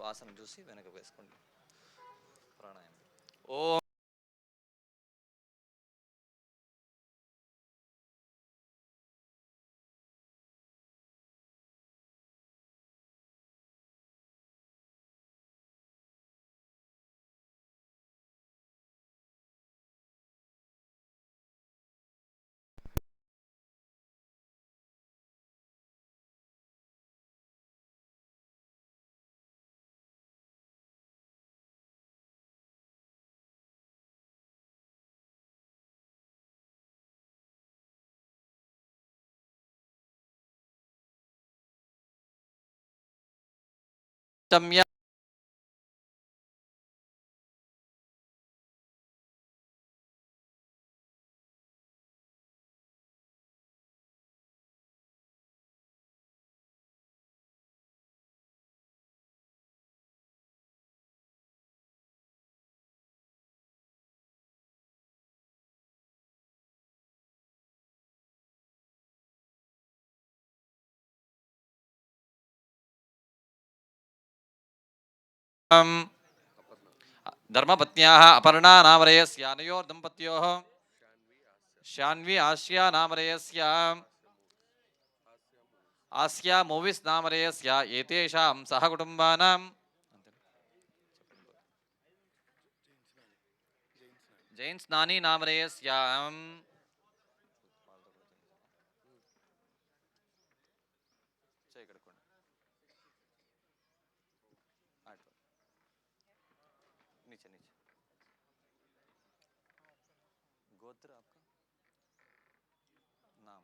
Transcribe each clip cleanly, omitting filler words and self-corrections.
వాసన చూసి వెనక వేసుకోండి. ప్రాణాయామం. ఓం తమ్య ధర్మపత్న్యాः అపర్ణా నామరయస్య అనయోర్దంపత్యోః శాన్వి ఆస్యా నామరయస్య ఆస్యా మూవీస్ నామరయస్య ఏతేషాం సహ కుటుంబానాం జైన్స్ నాని నామరయస్య नीचे नीचे गोत्र आपका नाम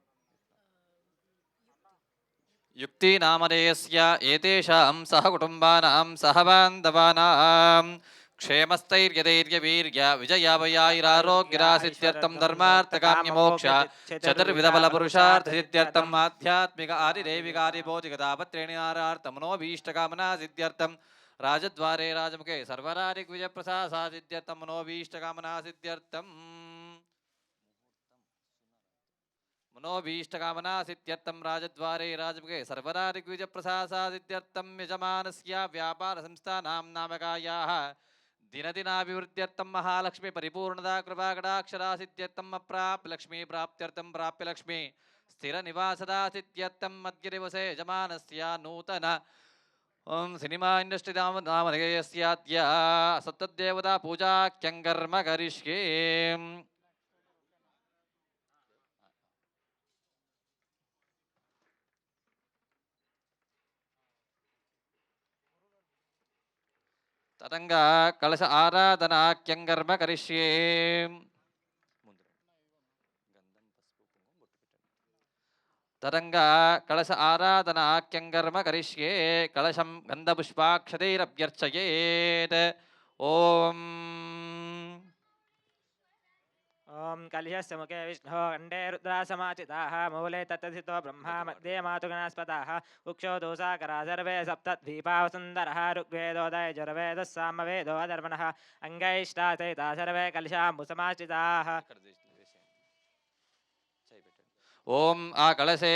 युक्ति नामधेयस्य एतेषां सह कुटुम्बानां सह बान्धवानां क्षेमस्थैर्यधैर्यवीर्य विजयाभयाैरारोग्यरासिद्ध्यर्थं धर्मार्थकाम्यमोक्ष चतुर्विधबलपुरुषार्थसिद्ध्यर्थम् आध्यात्मिक आदिदैविकादिभौतिकतापत्रेणिनारार्थमनोभीष्टकामनासिद्ध्यर्थं राजद्वारे राजमुखे सर्वरादिग्विजयप्रसादासिद्ध्यर्थं मनोभीष्टकामनासिद्ध्यर्थं मनोभीष्टकामनासिद्ध्यर्थं राजद्वारे राजमुखे सर्वरादिग्विजयप्रसादासिद्ध्यर्थं यजमानस्य व्यापारसंस्थानां नामकायाः दिनदिनाभिवृद्ध्यर्थं महालक्ष्मी परिपूर्णता कृपाकटाक्षरासिद्ध्यर्थम् अप्राप्य लक्ष्मी प्राप्त्यर्थं प्राप्यलक्ष्मी स्थिरनिवासदासिद्ध्यर्थं मध्यदिवसे यजमानस्य नूतन सिनिमा इंडस्ट्री नामधेयस्याद्य सप्तदेवता पूजाख्यङ्कर्म करिष्ये तदंगा कलश आराधनाख्यङ्कर्म करिष्ये तदंगा कलश आराधनाख्यङ्कर्म करिष्ये कलशं गन्धपुष्पाक्षतैरभ्यर्चयेत् ओम ओम कलिशस्य मुखे विष्णो खण्डे रुद्रासमाचिताः मूले तत्तथितो ब्रह्मा मध्ये मातुगणास्पताः उक्षो दोषाकरा सर्वे सप्तद्वीपावसुन्दरः ऋग्वेदोदय जुर्वेदः सामवेदो अधर्वणः अङ्गैष्टासहिता सर्वे कलिशाम्बुसमाश्रिताः ओम आ कलशे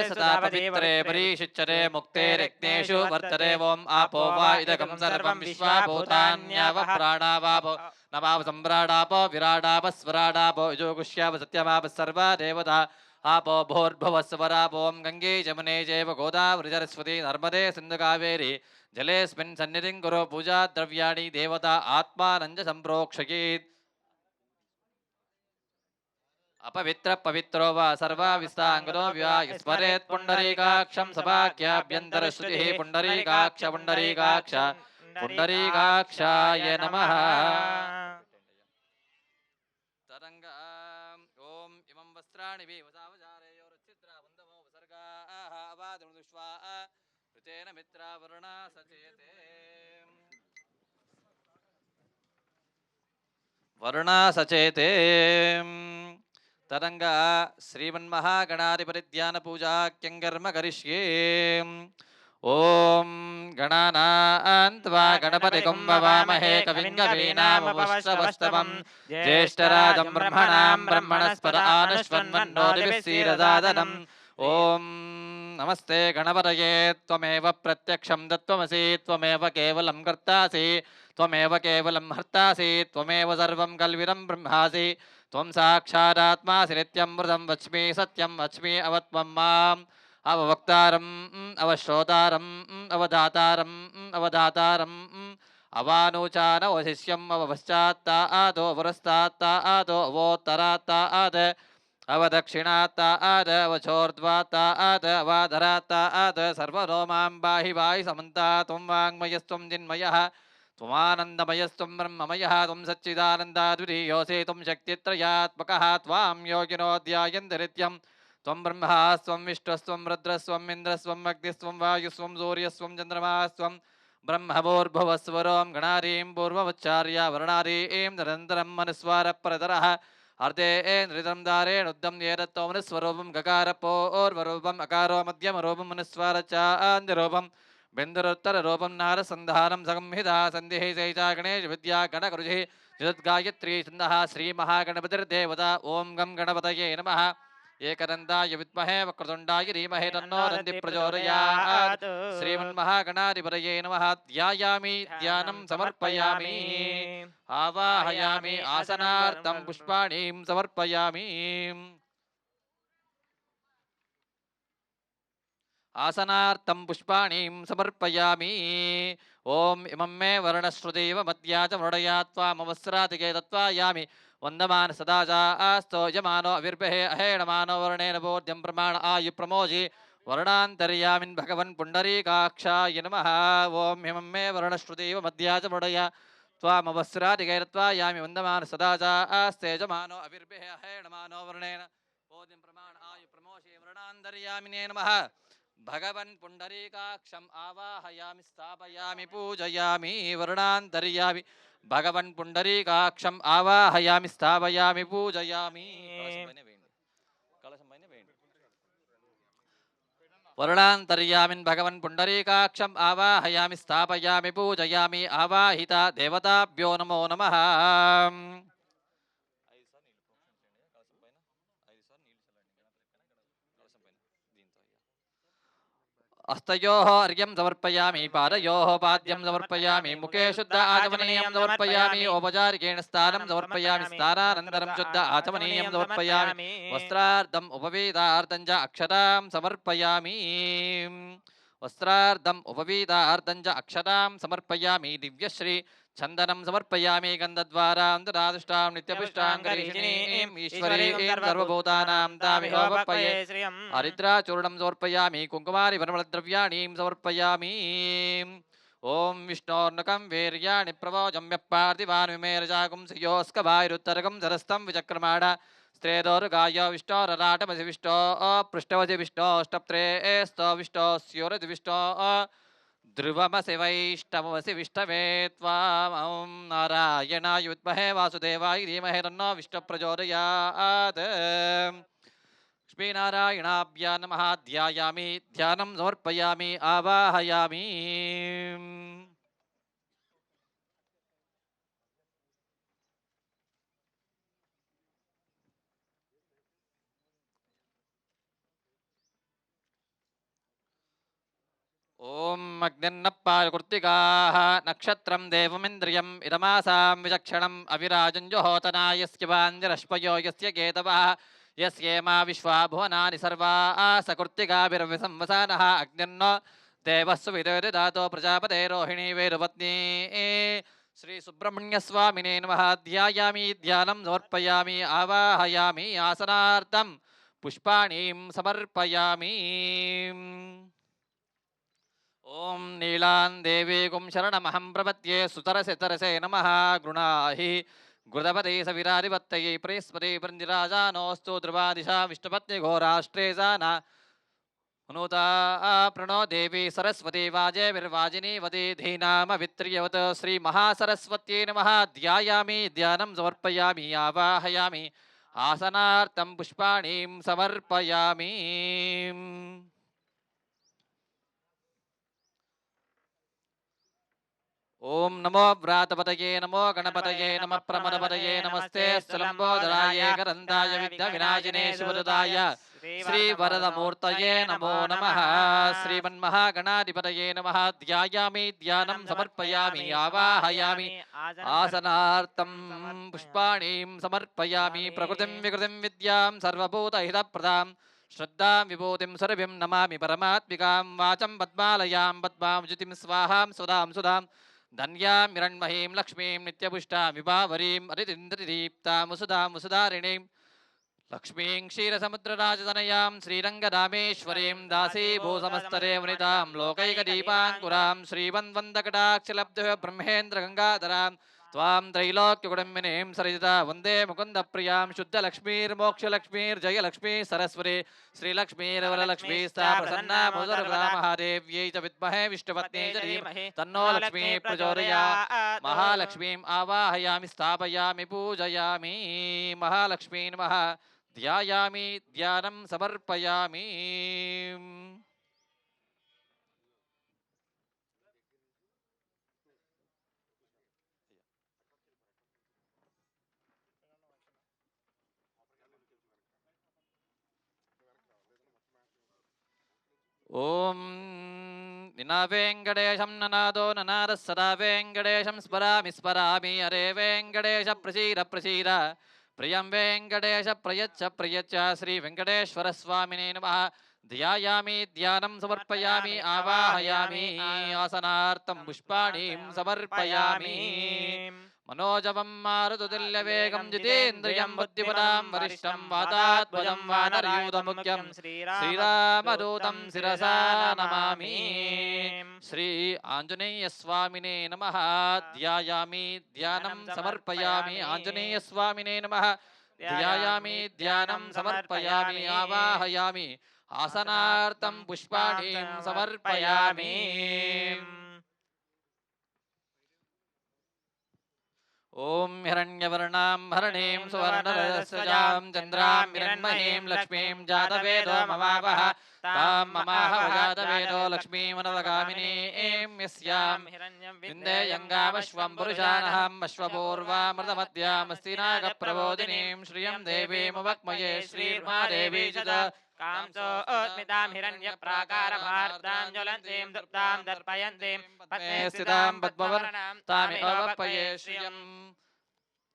सदा पवित्रे परीशिच्यते मुक्तेरग्नेषु वर्तते ओम आपो वा इदकं सर्वं विश्वा भूतान्याव प्राणावापो नवाव सम्राडापो विराडाप स्वराडापो योगुष्याव सत्यमाप सर्वा देवता आपो भोर्भुवस्वरापोम गंगे जमुने चैव गोदावरी सरस्वती नर्मदे सिन्धु कावेरी जलेऽस्मिन् सन्निधिं कुरु पूजा द्रव्याणि देवता आत्मानं च सम्प्रोक्षयेत् अपवित्र पवित्रो वा सर्वाविस्ताङ्गतो स्मरेत् पुण्डरीकाक्षं सभाख्याभ्यन्तरश्रुतिः पुण्डरीकाक्ष पुण्डरीकाक्ष पुण्डरीकाक्षाय नमः तरङ्ग ॐ इमं वस्त्राणि विवसावजारेयोरुच्छिद्रा वन्दमो विसर्गाः अवादनुष्वा ऋतेन मित्रावरुणा सचेते वरुणा सचेते तरंगा श्रीमन्महागणाधिपतिध्यान पूजाख्यङ्कर्म करिष्ये ओम गणानान्त्वा गणपतिं ववामहे कविं कवीनामुपश्रवस्तमं ज्येष्ठराजं ब्रह्मणां ब्रह्मणस्पत आनश्वन्वन्नोतिभिः सीरदादनम् ओम नमस्ते गणपतये त्वमेव प्रत्यक्षं तत्त्वमसि त्वमेव केवलं कर्तासि त्वमेव केवलं हर्तासि त्वमेव सर्वं कल्विदं ब्रह्मासि त्वं साक्षादात्मासि नित्यं मृतं वच्मि सत्यं वच्मि अवत्वं माम् अववक्तारम् अवश्रोतारम् अवधातारम् अवधातारम् अवानोचान वशिष्यम् अवपश्चात्ता आदो पुरस्तात्ता आदो अवोत्तरात्ता आद अवदक्षिणात्ता आद अवचोर्ध्वात्ता आद अवाधरात्ता आद सर्वरोमां बाहि वाहि समन्ता त्वं वाङ्मयस्त्वं जिन्मयः त्वमानन्दमयस्त्वं ब्रह्ममयः त्वं सच्चिदानन्दाद्वितीयोऽसि त्वं शक्तित्रयात्मकः त्वां योगिनो ध्यायन्ति नित्यं त्वं ब्रह्मा स्वं विष्णुस्त्वं रुद्रस्त्वम् इन्द्रस्त्वम् अग्निस्त्वं वायुस्त्वं सूर्यस्त्वं चन्द्रमास्त्वं ब्रह्मभूर्भुवस्वरों गणारीं पूर्वमुच्चार्य वर्णारीं निरन्तरं मनुस्वारपरतरः अर्धे नृतं दारेणुद्धं येदत्तोमनुस्वरूपं गकारपोर्वरूपम् अकारो मध्यमरूपं मनुस्वारचान्यरूपं बिन्दुरुत्तररूपं नारसन्धानं संहिता सन्धिः सैषा गणेश विद्या गणगुरुजिः जगद्गायत्री छन्दः श्रीमहागणपतिर्देवता ॐ गं गणपतये नमः एकदन्ताय विद्महे वक्रतुण्डाय धीमहि तन्नो दन्तिः प्रचोदयात् श्रीमन्महागणाधिपतये नमः ध्यायामि ध्यानं समर्पयामि आवाहयामि आसनार्थं पुष्पाणीं समर्पयामि आसनार्थं पुष्पाणीं समर्पयामि ॐ इमं मे वर्णश्रुतीव मद्या च मृडया त्वामवस्रातिके दत्त्वायामि वन्दमान सदा चास्तो यमानो अविर्भे अहेणमानो वर्णेन बोध्यं प्रमाण आयु प्रमोजि वर्णान्तर्यामिन् भगवन् पुण्डरीकाक्षाय नमः ॐ इमं मे वर्णश्रुतीव मद्या च मृडया त्वामवस्रातिके दत्त्वायामि वन्दमान सदा चास्ते यजमानो अविर्भे अहेणमानो वर्णेन बोध्यं प्रमाण आयु प्रमोजि वर्णान्तर्यामिने नमः भगवन् पुण्डरीकाक्षम् आवाहयामि स्थापयामि पूजयामि वर्णान्तर्यामि भगवन् पुण्डरीकाक्षम् आवाहयामि स्थापयामि पूजयामि वर्णान्तर्यामिन् भगवन् पुण्डरीकाक्षम् आवाहयामि स्थापयामि पूजयामि आवाहिता देवताभ्यो नमो नमः हस्तयोः अर्घ्यं समर्पयामि पादयोः पाद्यं समर्पयामि मुखे शुद्ध आचमनीयं समर्पयामि औपचारिकेण स्नानं समर्पयामि स्नानानन्तरं शुद्ध आचमनीयं समर्पयामि वस्त्रार्धम् उपवीतार्धं च अक्षतां समर्पयामि वस्त्रार्धम् उपवीतार्धं च अक्षतां समर्पयामि दिव्यश्री चन्दनं समर्पयामि गन्धद्वारान्तरादिष्टां नित्यपुष्टां करीषिणीम् ईश्वरीं सर्वभूतानां तामिहोपपये हरिद्राचूर्णं समर्पयामि कुङ्कुमारि परिमलद्रव्याणीं समर्पयामि ॐ विष्णोर्नकं वीर्याणि प्रवोजं यः पार्थिवान्विमेरजागुं श्रियोऽस्कभायुरुत्तरकं सरस्तं विचक्रमाण स्त्रेदोरुगाय विष्णोरराटमसि विष्णो पृष्ठवसि विष्णोष्टप्त्रे स्तो विष्णोस्योरति विष्णो ध्रुवमसि वैष्णवमसि विष्णवे त्वां नारायणाय विद्महे वासुदेवाय धीमहि तन्नो विष्णुः प्रचोदयात् लक्ष्मीनारायणाभ्यां नमः ध्यायामि ध्यानं समर्पयामि आवाहयामि ॐ अग्निर्नप्पालकृत्तिकाः नक्षत्रं देवमिन्द्रियम् इदमासां विचक्षणम् अविराजं जुहोतनायस्य वाञ्जरश्पयो यस्य केतवः यस्येमा विश्वा भुवनानि सर्वा सकृत्तिकाभिर्विसंवसानः अग्निर्नो देवस्व विदधातो प्रजापते रोहिणी वेरुपत्नी श्रीसुब्रह्मण्यस्वामिने नमः ध्यायामि ध्यानं समर्पयामि आवाहयामि आसनार्थं पुष्पाणीं समर्पयामि ॐ नीलां देवीकुं शरणमहं प्रपद्ये सुतरसे तरसे नमः गृणाहि घृतपते सविरादिपत्तये प्रेस्पदे प्रञ्जिराजानोऽस्तु ध्रुवादिशा विष्णुपत्निघोराष्ट्रे जाना हनुता प्रणो देवी सरस्वती वाजेभिर्वाजिनीवती धीनामवित्र्यवत् श्रीमहासरस्वत्यै नमः ध्यायामि ध्यानं समर्पयामि आवाहयामि आसनार्थं पुष्पाणीं समर्पयामि ओम नमो व्रातपतये नमो गणपतये नमः प्रमदपतये नमस्ते स्थलंबोधराय करन्दाय विद्याविनाशिने शिवदुताय श्रीवरदमूर्तये नमो नमः श्रीमन्महागणाधिपतये नमः ध्यायामि ध्यानं समर्पयामि आवाहयामि आसनार्थं पुष्पाणीं समर्पयामि प्रकृतिं विकृतिं विद्यां सर्वभूतहितप्रदां श्रद्धां विभूतिं सर्वं नमामि परमात्मिकां वाचं पद्मालयां पद्मावजुतिं स्वाहां सुधां सुधां धन्यां हिरण्महीं लक्ष्मीं नित्यपुष्टां विभावरीं हरितिन्द्रदीप्तां वसुधां वसुधारिणीं लक्ष्मीं क्षीरसमुद्रराजतनयां श्रीरङ्गरामेश्वरीं दासीभूसमस्तरे वनितां लोकैकदीपाङ्कुरां श्रीवन्वन्दकटाक्षलब्धः ब्रह्मेन्द्रगङ्गाधरां त्वां त्रैलोक्यकुटुम्बिनीं सरिता वन्दे मुकुन्दप्रियां शुद्धलक्ष्मीर्मोक्षलक्ष्मीर्जयलक्ष्मी सरस्वती श्रीलक्ष्मीरवरलक्ष्मीस्ता प्रसन्ना महादेव्यै च विद्महे विष्णुपत्नी च धीमहि तन्नो लक्ष्मी प्रचोदयात् महालक्ष्मीम् आवाहयामि स्थापयामि पूजयामि महालक्ष्मी नमः ध्यायामि ध्यानं समर्पयामि ఓం నినావేంకటేశం ననాదో ననాద సదా వేంకటేశం స్మరామి స్మరామి హరే వేంకటేశ ప్రసీద ప్రసీద ప్రియం వెంకటేశ ప్రయచ్చ ప్రయచ్చ శ్రీ వెంకటేశ్వర స్వామినే నమః ధ్యాయామి ధ్యానం సమర్పయామి ఆవాహయామి ఆసనార్థం పుష్పాణీం సమర్పయామి మనోజవం మారుతుల్యవేగం జితేంద్రియం బుద్ధిపదాం వరిష్టం వాతాత్మజం వానరయూధముఖ్యం శ్రీరామదూతం శిరసా నమామి శ్రీ ఆంజనేయ స్వామినే నమః ధ్యాయామి ధ్యానం సమర్పయామి ఆంజనేయ స్వామినే నమః ధ్యాయామి ధ్యానం సమర్పయామి ఆవాహయామి ఆసనార్థం పుష్పాణీం సమర్పయామి ఓం హిరణ్యవర్ణాం హరణీం సువర్ణరజస్రజాం చంద్రాం హిరణ్మయీం లక్ష్మీం జాతవేదో మమావహ తాం మమాహ జాతవేదో లక్ష్మీమనవగామినీం యస్యాం విందేయంగామశ్వం పురుషానహం అశ్వపూర్వామృతమద్యామస్తి నాగప్రబోధినీం శ్రియం దేవీముపక్మయే శ్రీర్మాదేవీ చ కాంసోస్మితాం హిరణ్యప్రాకారమార్తాం జ్వలంతీం దృప్తాం దర్పయంతీం పద్మే స్థితాం పద్మవర్ణాం తామిహోపయే శ్రియం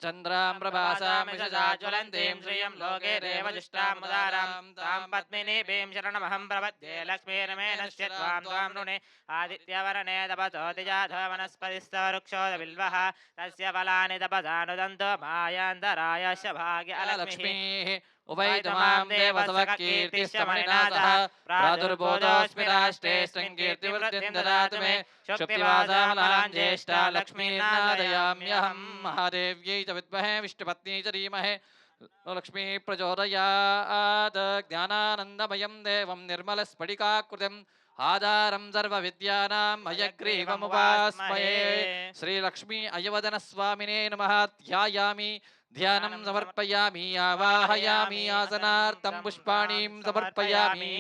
చంద్రాం ప్రభాసామిషజాజ్వలంతీం శ్రియం లోకే దేవజిష్టాం ముదారాం తాం పద్మినీభీం శరణమహం ప్రపద్యే లక్ష్మీర్మేణస్య త్వాం త్వాం నృణే ఆదిత్యవర్ణే తపసోతిజాధో వనస్పతిస్తవృక్షోద బిల్వః తస్య ఫలాని తపసానుదంతో మాయాంతరాయశ భాగ్యలక్ష్మీః ఉభయతమాం దేవసవకీర్తిశ్చ మణినాథః ప్రాదుర్బోధోऽస్మి రాష్ట్రే సంకీర్తివృద్ధిం దదాతు మే శక్తివాసామలాం జ్యేష్ఠా లక్ష్మీర్నాదయామ్యహం మహాదేవ్యై చ విద్మహే విష్ణుపత్నీ చ ధీమహి లక్ష్మీ ప్రచోదయాత్ జ్ఞానానందమయం దేవం నిర్మలస్ఫటికాకృతిం ఆధారం సర్వవిద్యానాం హయగ్రీవముపాస్మయే శ్రీలక్ష్మీ అయవదన స్వామినే నమః ధ్యాయామి ధ్యానం సమర్పయామి ఆవాహయామి ఆసనార్థం పుష్పాణీం సమర్పయామి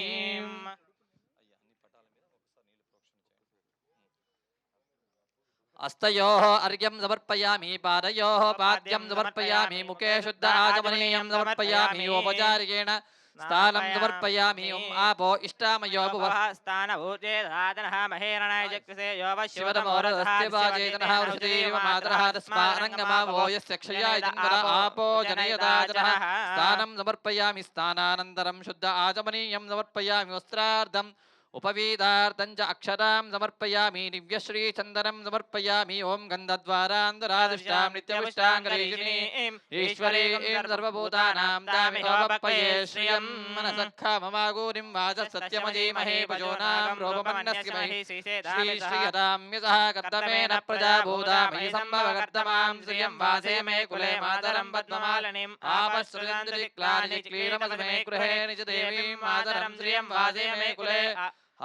హస్తయోః అర్ఘ్యం సమర్పయామి పాదయోః పాద్యం సమర్పయామి ముఖే శుద్ధ ఆచమనీయం సమర్పయామి ఓపచారికేణ స్థానం సమర్పయామి ఓం ఆపో ఇష్టామయో భువః స్థానభూతే సాధనః మహేరణాయ జక్సే శివతమోరస్య వాజేతనః వృషతీవ మాతరః తస్మారంగమావో యస్య క్షయాయ జన్మద ఆపో జనయదాజనః స్థానం సమర్పయామి స్థానానంతరం శుద్ధ ఆచమనీయం సమర్పయామి వస్త్రార్థం ఉపవీదార్థం చ అక్షరాం సమర్పయామి దివ్యశ్రీచందనం సమర్పయామి ఓం గంధద్వారాంతరాదిష్టాం నిత్యపుష్టాంగరీషిణీం ఈశ్వరీం సర్వభూతానాం తామిహోపప్పయే శ్రియం మనసఖామమాగూరిం వాచ సత్యమజీమహే పజోనాం రూపమన్నస్యమహి శ్రీశ్రియతామ్యసః కర్తమేన ప్రజాభూతా మయి సంభవకర్తమాం శ్రియం వాసే మే కులే మాతరం పద్మమాలినీం ఆపశ్రుతంత్రి క్లాని క్లీనమసమే గృహే నిజ దేవీం మాతరం శ్రియం వాసే మే కులే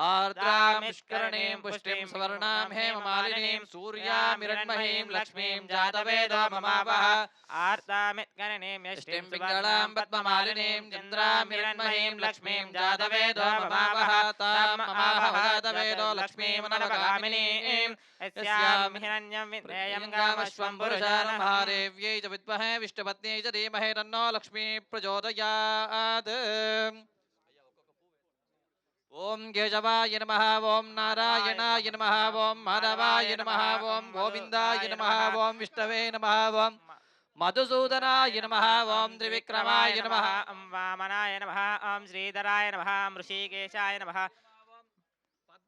ఆర్ద్రామిష్కరణీం పుష్టిం సువర్ణాం హేమమాలినీం సూర్యామిరణ్మహీం లక్ష్మీం జాతవేదో మమావహ ఆర్తామిత్కరణీం యష్టిం పింగళాం పద్మమాలినీం చంద్రామిరణ్మహీం లక్ష్మీం జాతవేదో మమావహ తాం మమాహ జాతవేదో లక్ష్మీమనవగామినీం యస్యాం హిరణ్యం విద్యేయం గామశ్వం పురుషాన మహాదేవ్యై చ విద్మహే విష్ణుపత్న్యై చ ధీమహి తన్నో లక్ష్మీ ప్రచోదయాత్ ఓం కేశవాయ నమః ఓం నారాయణాయ నమః ఓం మాధవాయ నమః ఓం గోవిందాయ నమః ఓం విష్ణవే నమః ఓం మధుసూదనాయ నమః ఓం త్రివిక్రమాయ నమః వామనాయ నమః ఓం శ్రీధరాయ నమః ఋషికేశాయ నమః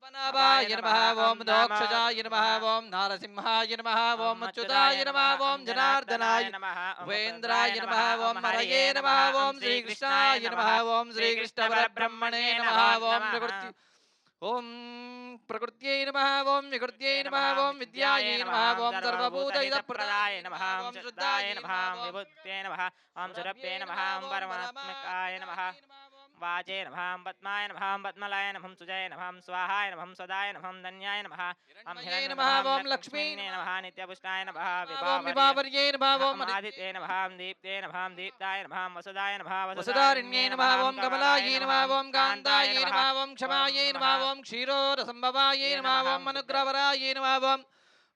పద్మనాభాయ నమః ఓం దోక్షజాయ నమః ఓం నారసింహాయ నమః ఓం అచ్యుతాయ నమః ఓం జనార్దనాయ నమః ఉపేంద్రాయ నమః ఓం హరయే నమః ఓం శ్రీకృష్ణాయ నమః ఓం శ్రీకృష్ణ పరబ్రహ్మణే నమః ఓం ప్రకృత్యై నమః ఓం వికృత్యై నమః ఓం విద్యాయై నమః ఓం సర్వభూతహితప్రదాయ నమః ఓం శుద్ధాయ నమః విభూత్యై నమః ఓం సురభ్యై నమః ఓం పరమాత్మకాయ నమః वाचे नमः पद्माय नमः पद्मलाय नमः सुजय नमः स्वाहाय नमः सदाय नमः धन्याय नमः हिरण्मये नमः ओम लक्ष्मी नमः नित्यपुष्टाय नमः ओम विभावर्ये नमः ओम आदित्ये नमः दीप्ते नमः दीप्ताय नमः वसुदाय नमः वसुधारिण्ये नमः ओम कमलायै नमः ओम कान्तायै नमः ओम क्षमायै नमः ओम क्षीरोरसम्भवायै नमः ओम अनुग्रहवरायै नमः ओम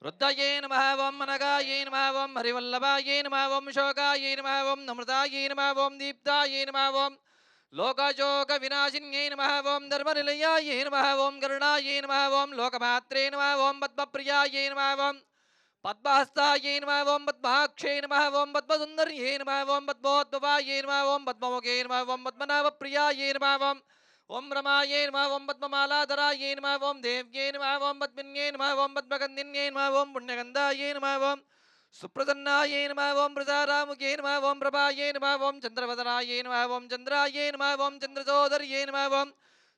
रुद्रये नमः ओम मनगायै नमः ओम हरिवल्लभायै नमः ओम शोकायै नमः ओम नमृतायै नमः ओम दीप्तायै नमः ओम लोकशोक विनाशिन्यै नमः ओम धर्मनिलयायै नमः ओम करुणायै नमः ओम लोकमात्रे नमः ओम पद्मप्रियायै नमः ओम पद्महस्तायै नमः ओम पद्माक्षै नमः ओम पद्मसुन्दर्यै नमः ओम पद्मोद्भवायै नमः ओम पद्ममुखे नमः ओम पद्मनाभप्रियायै नमः ओम रमायै नमः ओम पद्ममालाधरायै नमः ओम देव्यै नमः ओम पद्मिन्यै नमः ओम पद्मगन्धिन्यै नमः ओम पुण्यगन्धायै नमः ओम सुप्रसन्नायै नमः ओम प्रसारामुखे नमः ओम प्रभायै नमः ओम चन्द्रवदनायै नमः ओम चन्द्रायै नमः ओम चन्द्रसोदर्यै नमः ओम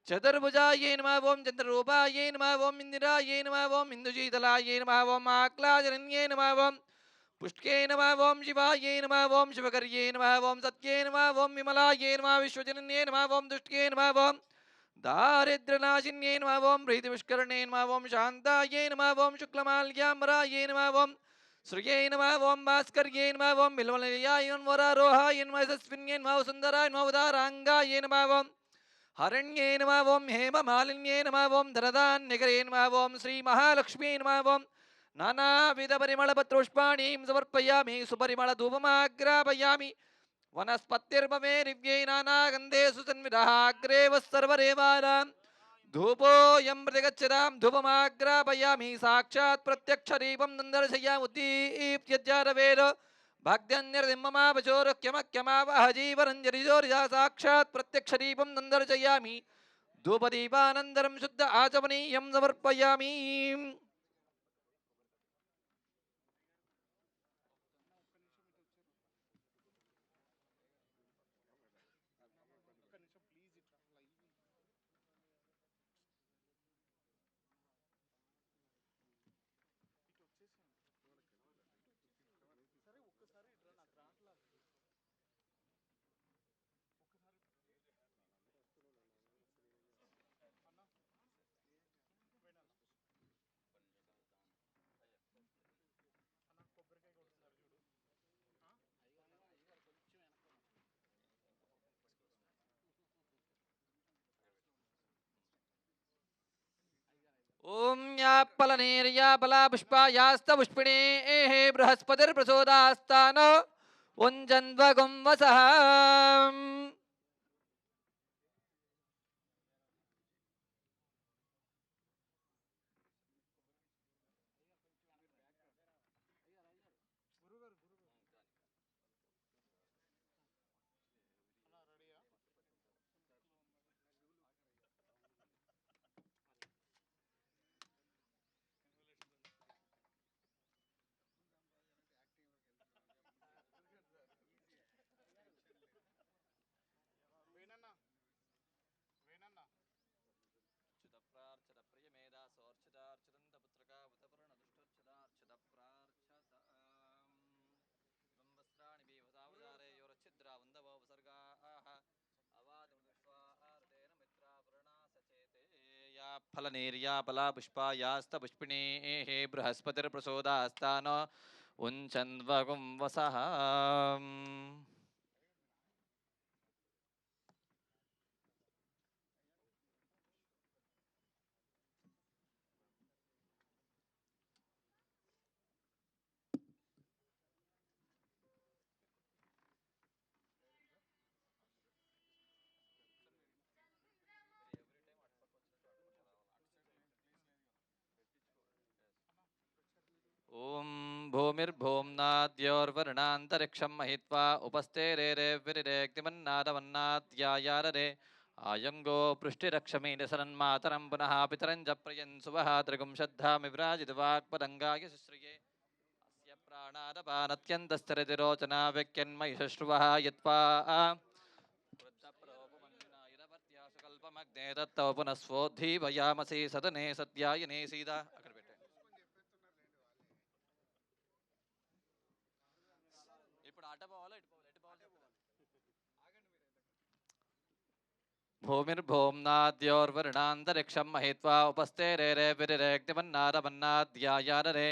चतुर्भुजायै नमः ओम चन्द्ररूपायै नमः ओम इन्दिरायै नमः ओम इन्दुशीतलायै नमः ओम आक्लाजनन्यै नमः ओम पुष्टे नमः ओम शिवायै नमः ओम शिवकर्यै नमः ओम सत्ये नमः ओम विमलायै नमः विश्वजनन्यै नमः ओम दुष्टे नमः ओम दारिद्र्यनाशिन्यै नमः ओम प्रीतिविष्करणे नमः ओम शान्तायै नमः ओम शुक्लमाल्याम्बरायै नमः ओम श्रियै नमः ओम भास्कर्यै नमः ओम बिल्वलयाय नमः वरारोहाय नमः यशस्विन्यै नमः सुन्दराय नमः उदाराङ्गाय नमः ओम हरण्ये नमः ओम हेममालिन्ये नमः ओम धनदान्यकरे नमः ओम श्रीमहालक्ष्मी नमः ओम नानाविधपरिमलपत्रोष्पाणीं समर्पयामि सुपरिमलधूपमाग्रापयामि वनस्पतिर्ममे नानागन्धेषु सन्विधः अग्रे वस्सर्वरेवानां धूपोऽयं प्रतिगच्छतां धूपमाग्रापयामि साक्षात् प्रत्यक्षदीपं दर्शयामि उद्दीप्यज्जारवेद भक्त्यन्यर्दिममापचोरक्यमक्यमावह जीवरञ्जरिजोरिजा साक्षात् प्रत्यक्षदीपं दर्शयामि धूपदीपानन्तरं शुद्ध आचमनीयं समर्पयामि ओम या फलनेर्या फला पुष्पा यास्त पुष्पिणे बृहस्पतिर्प्रचोदास्तान उञ्जन्वगुं वसः फलनेर्या फला पुष्पा यास्त पुष्पिणे बृहस्पतिर्प्रचोदास्तान उञ्चन्वगुं वसः ॐ भूमिर्भूम्नाद्योर्वरुणान्तरिक्षं महित्वा उपस्थेरेरेव्यतिरेक्तिमन्नादवन्नाद्यायाररे आयङ्गो पृष्टिरक्षमीनिसरन्मातरं पुनः पितरं च प्रयन् सुवः त्रिगुं श्रद्धामि विराजितवाक्पदङ्गाय शुश्रिये अस्य प्राणादपानत्यन्तस्थिरतिरोचना व्यक्यन्मयि शुश्रुवः यत्वा वृद्धप्रोपमन्युनायुरवर्त्यासु कल्पमग्ने तत्तव पुनः स्वोद्धीवयामसि सदने सत्यायने सीता अక్కడ పెట్టండి ఇప్పుడు అట పోవాలా ఇటు పోవాలా ఎటు పోవాలి భూమిర్భూమ్నాద్యోర్వరుణాంతరిక్షం మహిత్వా ఉపస్థేరేరేవిరేక్తిమన్నారమన్నాద్యాయారరే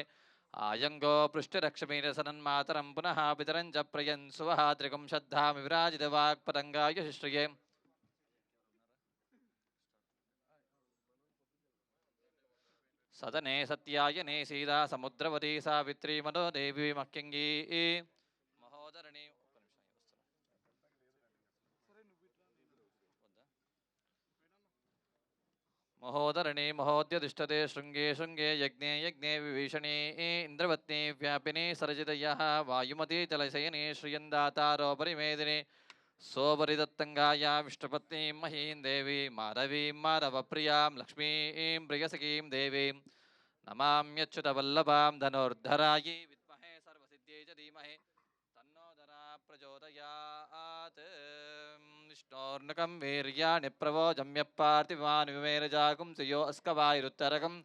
ఆయంగో పృష్టిరక్షమీరసనన్మాతరం పునః పితరం చ ప్రయన్ సువః త్రిగం శ్రద్ధామి విరాజితవాక్పతంగాయ శుశ్రియే సదనే సత్యాయనే సీతా సముద్రవతీ సావిత్రీ మనో దేవి మక్యంగీ మహోదరణి మహోదరణి మహోద్యతిష్టతే శృంగే శృంగే యజ్ఞే యజ్ఞే విభీషణే ఇంద్రవత్నే వ్యాపినే సరజితయః వాయుమతీ జలశయనే శ్రియందాతారో పరిమేదినే సోపరిదత్తంగాయా విష్ణుపత్నీం మహీం దేవీం మాధవీం మాధవప్రియాం లక్ష్మీం ప్రియసఖీం దేవీం నమామ్యచ్యుతవల్లభాం ధనుర్ధరాయై విద్మహే సర్వసిద్ధ్యై చ ధీమహి తన్నోదరా ప్రచోదయాత్ విష్ణోర్నకం వీర్యాణి ప్రవోజమ్య పార్థివాన్ విమేరజాగుం సుయో అస్కవాయురుత్తరకం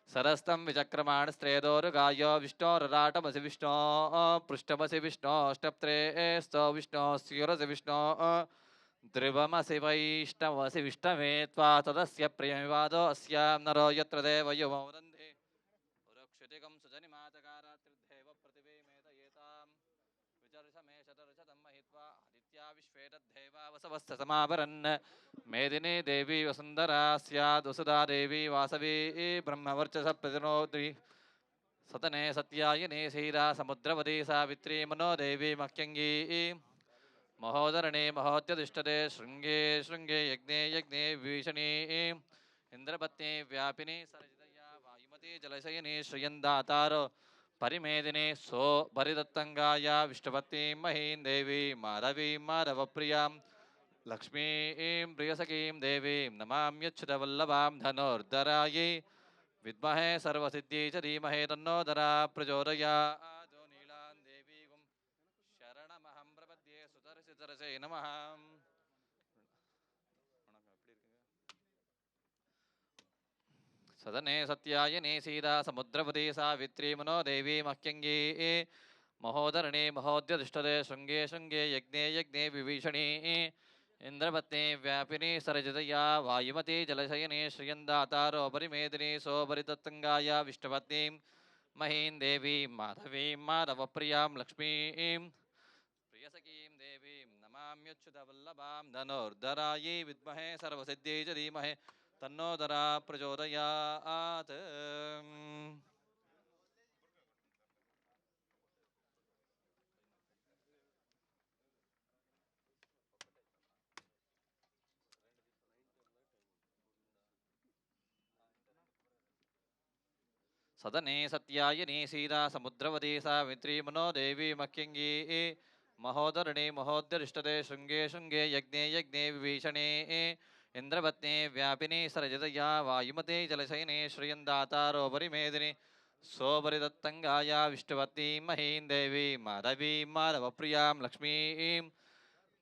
सरस्तं विचक्रमाण स्त्रेदोरुगायो विष्णोरराटमसि विष्णो पृष्ठमसि विष्णोष्टप्त्रे स्तो विष्णो स्युरसि विष्णो ध्रुवमसि वैष्णवसि विष्णवे त्वा तदस्य प्रियमिवादो अस्यां नरो यत्र देवयुमो वदन्ति पुरक्षितिकं सुजनिमातकारात्रिद्धेव प्रतिवेमेतयेतां विचर्षमे शतर्षतं महित्वा आदित्या विश्वे तद्धेवा वसवस्तसमावरन् मेदिनी देवी वसुंधरा स्याद् वसुधा देवी वासवी ब्रह्मवर्चस प्रतिनोति सतने सत्यायने सीता समुद्रवती सावित्री मनो देवी मह्यंगी महोदरणे महोद्यतिष्ठते शृंगे शृंगे यज्ञे यज्ञे विभीषणी इंद्रपत्नी व्यापिनी सरजितया वायुमती जलशयनी श्रियंदातारो परिमेदिनी सो परिदत्तंगाया विष्णुपत्नीं महीं देवी माधवीं माधवप्रियां लक्ष्मीं प्रियसखीं देवीं नमाम्यच्युतवल्लभां धनुर्धरायै विद्महे सर्वसिद्ध्यै च धीमहि तन्नोदरा प्रचोदयात् नीलां देवीं शरणमहं प्रपद्ये सुतरसितरसे नमः सदने सत्यायने सीता समुद्रवती सावित्री मनो देवी मह्यंगी महोदरणे महोद्यतिष्ठते शृंगे शृंगे यज्ञे यज्ञे विभीषणी इंद्रपत्नी व्यापिनी सरजितया वायुमती जलशयने श्रियंदातारो परिमेदिनी सोपरितत्तंगाया विष्णुपत्नीं महीं देवीं माधवीं माधवप्रियां लक्ष्मीं प्रियसखीं देवीं नमाम्यच्युतवल्लभां धनुर्धरायै विद्महे सर्वसिद्ध्यै च धीमहि तन्नोदरा प्रचोदयात् सदने सत्यायनी सीता समुद्रवती सावित्री मनो देवी मह्यंगी महोदरणे महोद्यतिष्ठते शृंगे शृंगे यज्ञे यज्ञे विभीषणे इंद्रपत्नी व्यापिनी सरजितया वायुमती जलशयने श्रियंदातारो परिमेदिनी सोपरिदत्तंगाया विष्णुपत्नीं महीं देवीं माधवीं माधवप्रियां लक्ष्मीं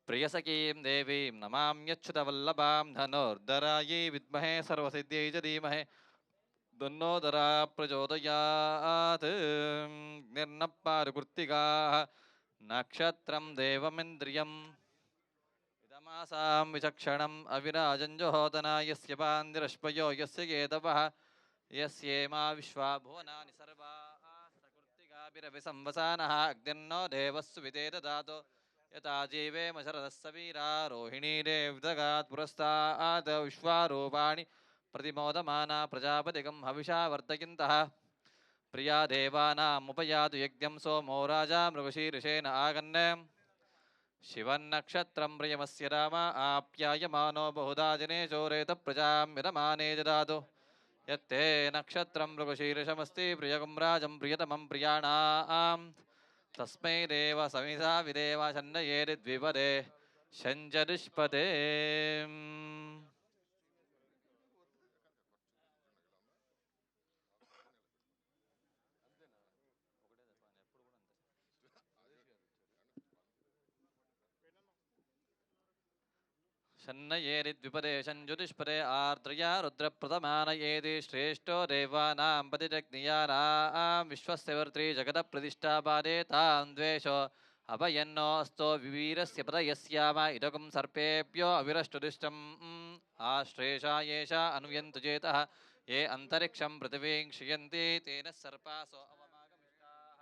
प्रियसखीं देवीं नमाम्यच्युतवल्लभां धनुर्धरायै विद्महे सर्वसिद्ध्यै च धीमहि तन्नोदरा प्रचोदयात् निर्नप्पारुकृत्तिकाः नक्षत्रं देवमिन्द्रियम् इदमासां विचक्षणम् अविराजञ्जहोदना यस्य पान्दिरश्पयो यस्य केतवः यस्येमा विश्वा भुवनानि सर्वाः सकृत्तिकाभिरविसंवसानः अग्निर्नो देवस्सु विते ददातु यथा जीवेम शरदः सवीरा रोहिणी देवदगात् पुरस्तात् विश्वारूपाणि प्रतिमोदमाना प्रजापतिगं हविषा वर्धयन्तः प्रिया देवानामुपयातु यज्ञं सोमो राजा मृगशीर्षेण आगन् शिवन्नक्षत्रं प्रियमस्य राम आप्यायमानो बहुधा जने चोरेत प्रजां विरमाने ददातु यत्ते नक्षत्रं मृगशीर्षमस्ति प्रियगुं राजं प्रियतमं प्रियाणाम् तस्मै देव सविता विदेव शन्नयेरिद्विपदे शञ्जरिष्पदे शन्नयेरिद्विपदे शञ्जुतिष्पदे आर्द्रया रुद्रप्रथमानयेति श्रेष्ठो देवानां पतिरग्नियानां विश्वस्य वर्त्री जगदप्रतिष्ठापादे तां द्वेषो अभयन्नो अस्तो विवीरस्य पदयस्याम इदगुं सर्पेभ्यो अविरष्टुदिष्टम् आश्रेषा येषा अनुयन्तु चेतः ये अन्तरिक्षं पृथिवीं क्षियन्ति तेन सर्पासो अवमागमिष्टाः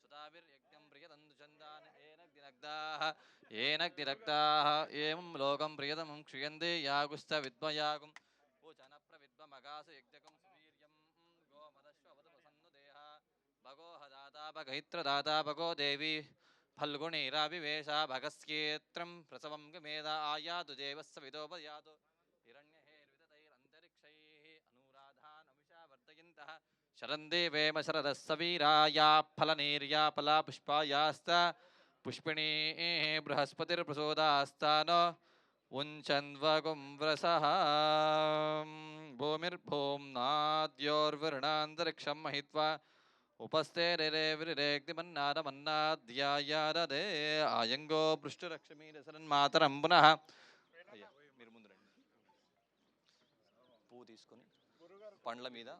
सुताभिर्यज्ञं प्रियतन्तुचन्दान येन दिनग्धाः एवं लोकं प्रियतमं क्षियन्ते यागुश्च विद्मयागुं पूचनप्रविद्मगासु यज्ञकं सुवीर्यं गोमदश्ववदवसन्नुदेहा भगो हदाता भगैत्रदाता भगो देवी फल्गुणीराविवेशा भगस्येत्रं प्रसवं गमेदा आयातु देवस्य विदोपयातु हिरण्यहेर्विदतैरन्तरिक्षैः अनुराधानमिषा वर्धयन्तः शरन्देवेम शरदः सवीराया फलनीर्या फला पुष्पायास्त पुष्पिणीः बृहस्पतिर्प्रसोदास्तानो उञ्चन्वगुं व्रसः भूमिर्भूम्नाद्योर्वृणान्तरिक्षं महित्वा उपस्थे रे विरेग्निमन्नादमन्नाध्यायादे आयंगो पृष्ठरक्षमी దశరన్మాతరం పునః అయ్యా మీరు ముందు రండి పువ్వు తీసుకొని పండ్ల మీద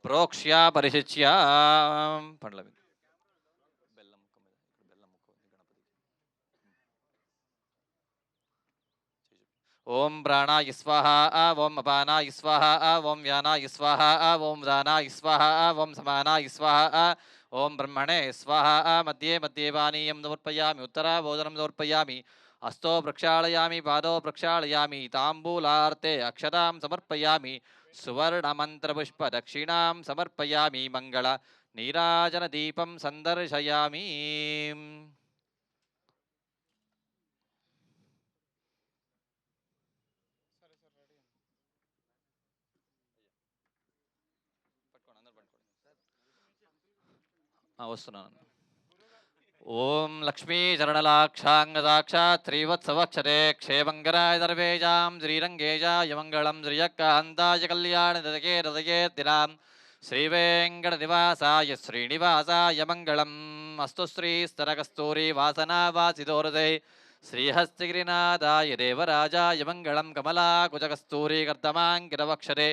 ప్రోక్ష్య పరిశిచ్య పండ్ల మీద బెల్లం ముక్క మీద ఇక్కడ బెల్లం ముక్క ఉంది గణపతి ఓం ప్రాణాయ స్వాహ ఓం అపానాయ స్వాహ ఓం వ్యానాయ స్వాహ ఓం దానాయ స్వాహ ఓం సమానాయ స్వాహ ఓం బ్రహ్మణే స్వాహ మధ్యే మధ్యే పానీయం సమర్పయామి ఉత్తరాభోజనం సమర్పయామి హస్తో ప్రక్షాళయామి పాదో ప్రక్షాళయామి తాంబూలార్తే అక్షతాం సమర్పయామి సువర్ణమంత్రపుష్ప దక్షిణాం సమర్పయామి మంగళ నీరాజన దీపం సందర్శయామి వస్తున్నాను ఓం లక్ష్మీ చరణలాక్షాంగదాక్షాత్ శ్రీవత్సవక్షరే క్షేమంగరాయ దర్వేజాం శ్రీరంగేజాయ మంగళం శ్రియకాంతాయ కళ్యాణదకే హృదయే దినాం శ్రీవేంకటనివాసాయ శ్రీనివాసాయ మంగళం అస్తు శ్రీస్తరకస్తూరి వాసనావాసిదోరదే శ్రీహస్తిగిరినాథాయ దేవరాజాయ మంగళం కమలాకుజకస్తూరి కర్దమాంకితవక్షరే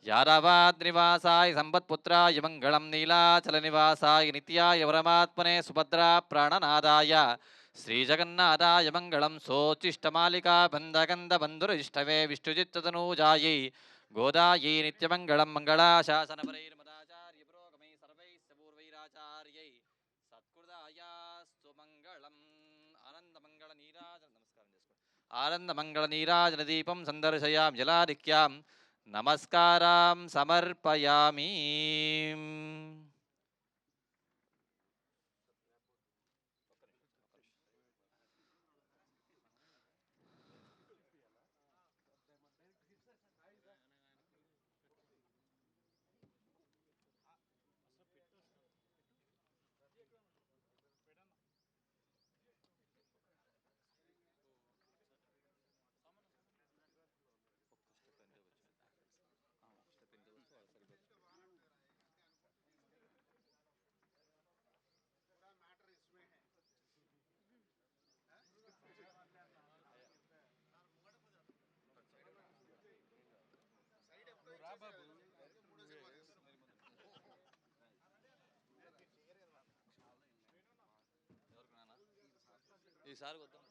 యాదవాద్నివాసాయ సంపత్పుత్రాయ మంగళం నీలాచలనివాసాయ నిత్యాయ పరమాత్మనే సుభద్రా ప్రాణనాదాయ శ్రీజగన్నాథాయ మంగళం సోచిష్టమాలికా బంధగంధబంధురిష్టమే విష్ణుచిత్తతనూజాయై గోదాయై నిత్యమంగళం మంగళాశాసనపరైర్మదాచార్య పురోగమై సర్వైశ్చ పూర్వైరాచార్యై సత్కృతాయాస్తు మంగళం ఆనందమంగళ నీరాజన నమస్కారం చేసుకోండి ఆనందమంగళ నీరాజన దీపం సందర్శయాం జలాదిక్యాం నమస్కారం సమర్పయామి ఈసారి వద్దాం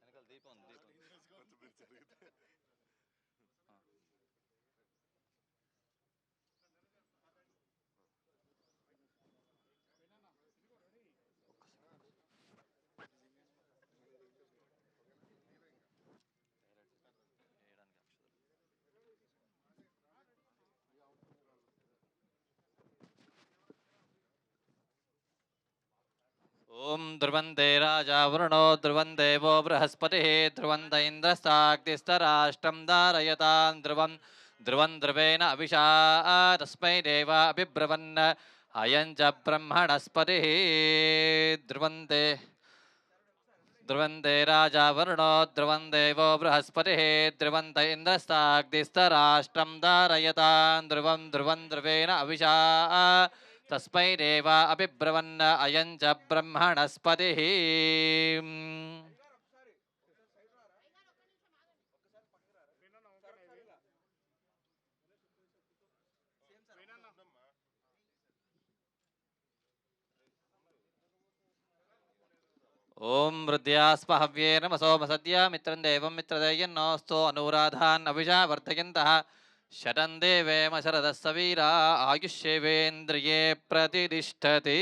వెనకాల దీపం ఉంది దీపం ಓಂ ಧ್ರುವಂತೆ ರಾಜ ವರುಣೋ ಧ್ರುವಂ ದೇವೋ ಬೃಹಸ್ಪತಿ ಧ್ರುವಂತ ಇಂದ್ರಸ್ತಾಗ್ತಿಸ್ತರಾಷ್ಟಂ ಧಾರಯತಾಂ ಧ್ರುವಂ ಧ್ರುವಂ ಧ್ರುವೇಣ ಅಭಿಷಾ ತಸ್ಮೈ ದೇವ ಅಭಿಬ್ರವನ್ ಅಯಂ ಚ ಬ್ರಹ್ಮಣಸ್ಪತಿ ಧ್ರುವಂತೆ ಧ್ರುವಂತೆ ರಾಜ ವರುಣೋ ಧ್ರುವಂ ದೇವೋ ಬೃಹಸ್ಪತಿ ಧ್ರುವಂತ ಇಂದ್ರಸ್ತಾಗ್ತಿಸ್ತರಾಷ್ಟಂ ಧಾರಯತಾಂ ಧ್ರುವಂ ಧ್ರುವಂ ಧ್ರುವೇಣ ಅಭಿಷಾ ತಸ್ಮೈ ದೇವ ಅಭಿಬ್ರವನ್ನ ಅಯಂ ಚ ಬ್ರಹ್ಮಣಸ್ಪತಿ ಓಂ ವೃದ್ಧ್ಯಾಸ್ಪ ಹವ್ಯೇನ ಮಸೋಮ ಸದ್ಯ ಮಿತ್ರಂ ದೇವಂ ಮಿತ್ರದೇಯನ್ನೋಸ್ತು ಅನುರಾಧಾನ್ ಅಭಿಷಾ ವರ್ಧಯಂತಃ ಶತಂ ದೇವೇಮ ಶರದಃ ಸವೀರ ಆಯುಷ್ಯೇವೇಂದ್ರಿಯೇ ಪ್ರತಿಷ್ಠತಿ